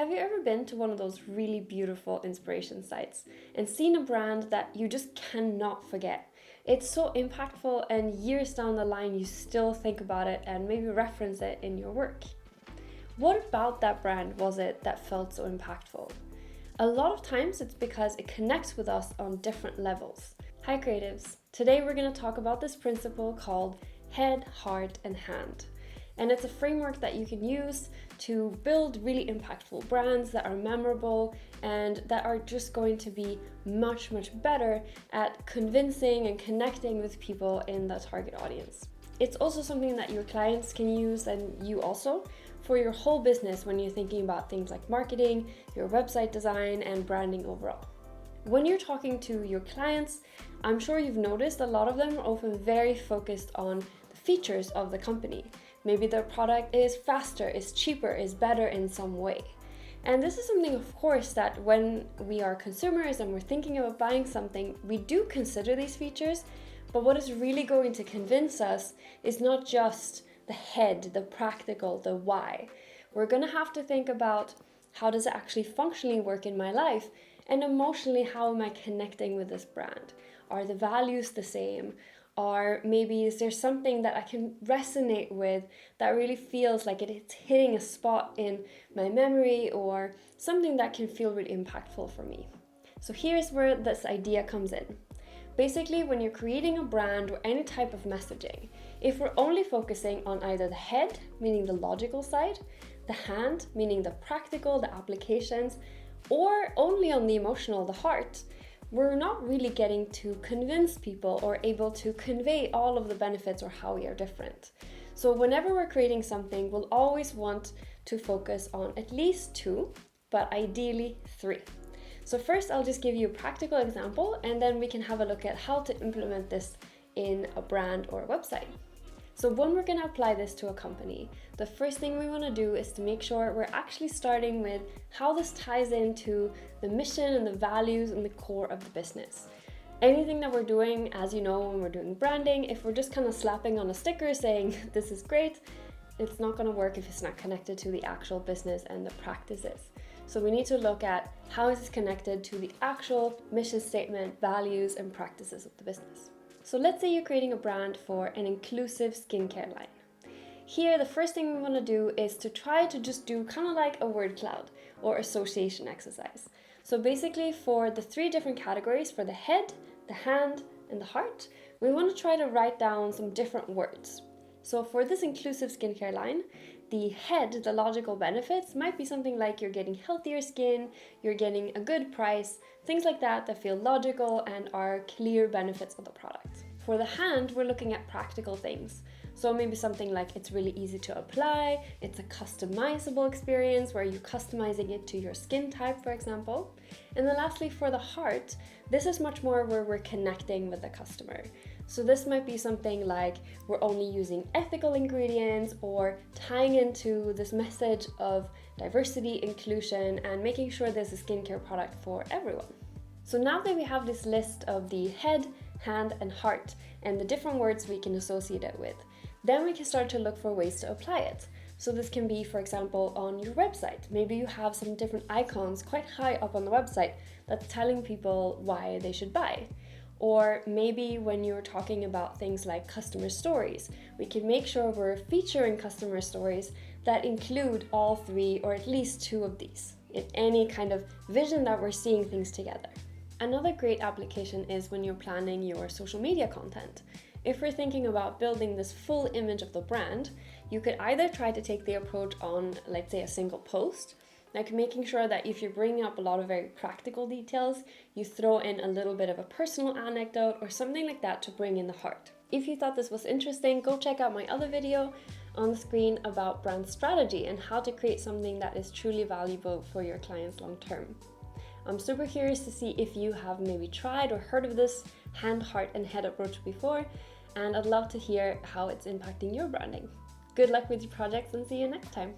Have you ever been to one of those really beautiful inspiration sites and seen a brand that you just cannot forget? It's so impactful, and years down the line you still think about it and maybe reference it in your work. What about that brand was it that felt so impactful? A lot of times it's because it connects with us on different levels. Hi creatives! Today we're going to talk about this principle called head, heart, and hand. And it's a framework that you can use to build really impactful brands that are memorable and that are just going to be much better at convincing and connecting with people in the target audience. It's also something that your clients can use, and you also, for your whole business when you're thinking about things like marketing, your website design, and branding overall. When you're talking to your clients, I'm sure you've noticed a lot of them are often very focused on the features of the company. Maybe their product is faster, is cheaper, is better in some way. And this is something, of course, that when we are consumers and we're thinking about buying something, we do consider these features, but what is really going to convince us is not just the head, the practical, the why. We're going to have to think about how does it actually functionally work in my life, and emotionally, how am I connecting with this brand? Are the values the same? Or maybe is there something that I can resonate with that really feels like it's hitting a spot in my memory, or something that can feel really impactful for me? So here's where this idea comes in. Basically, when you're creating a brand or any type of messaging, if we're only focusing on either the head, meaning the logical side, the hand, meaning the practical, the applications, or only on the emotional, the heart, we're not really getting to convince people or able to convey all of the benefits or how we are different. So whenever we're creating something, we'll always want to focus on at least 2, but ideally 3. So first I'll just give you a practical example, and then we can have a look at how to implement this in a brand or a website. So when we're going to apply this to a company, the first thing we want to do is to make sure we're actually starting with how this ties into the mission and the values and the core of the business. Anything that we're doing, as you know, when we're doing branding, if we're just kind of slapping on a sticker saying this is great, it's not going to work if it's not connected to the actual business and the practices. So we need to look at how is this connected to the actual mission statement, values, and practices of the business. So let's say you're creating a brand for an inclusive skincare line. Here, the first thing we want to do is to try to just do kind of like a word cloud or association exercise. So basically, for the 3 different categories, for the head, the hand, and the heart, we want to try to write down some different words. So for this inclusive skincare line, the head, the logical benefits, might be something like you're getting healthier skin, you're getting a good price, things like that that feel logical and are clear benefits of the product. For the hand, we're looking at practical things. So maybe something like it's really easy to apply, it's a customizable experience where you're customizing it to your skin type, for example. And then lastly, for the heart, this is much more where we're connecting with the customer. So this might be something like we're only using ethical ingredients, or tying into this message of diversity, inclusion, and making sure there's a skincare product for everyone. So now that we have this list of the head, hand, and heart, and the different words we can associate it with, then we can start to look for ways to apply it. So this can be, for example, on your website. Maybe you have some different icons quite high up on the website that's telling people why they should buy. Or maybe when you're talking about things like customer stories, we can make sure we're featuring customer stories that include all 3 or at least 2 of these in any kind of vision that we're seeing things together. Another great application is when you're planning your social media content. If we're thinking about building this full image of the brand, you could either try to take the approach on, let's say, a single post, like making sure that if you're bringing up a lot of very practical details, you throw in a little bit of a personal anecdote or something like that to bring in the heart. If you thought this was interesting, go check out my other video on the screen about brand strategy and how to create something that is truly valuable for your clients long term. I'm super curious to see if you have maybe tried or heard of this hand, heart, and head approach before, and I'd love to hear how it's impacting your branding. Good luck with your projects, and see you next time.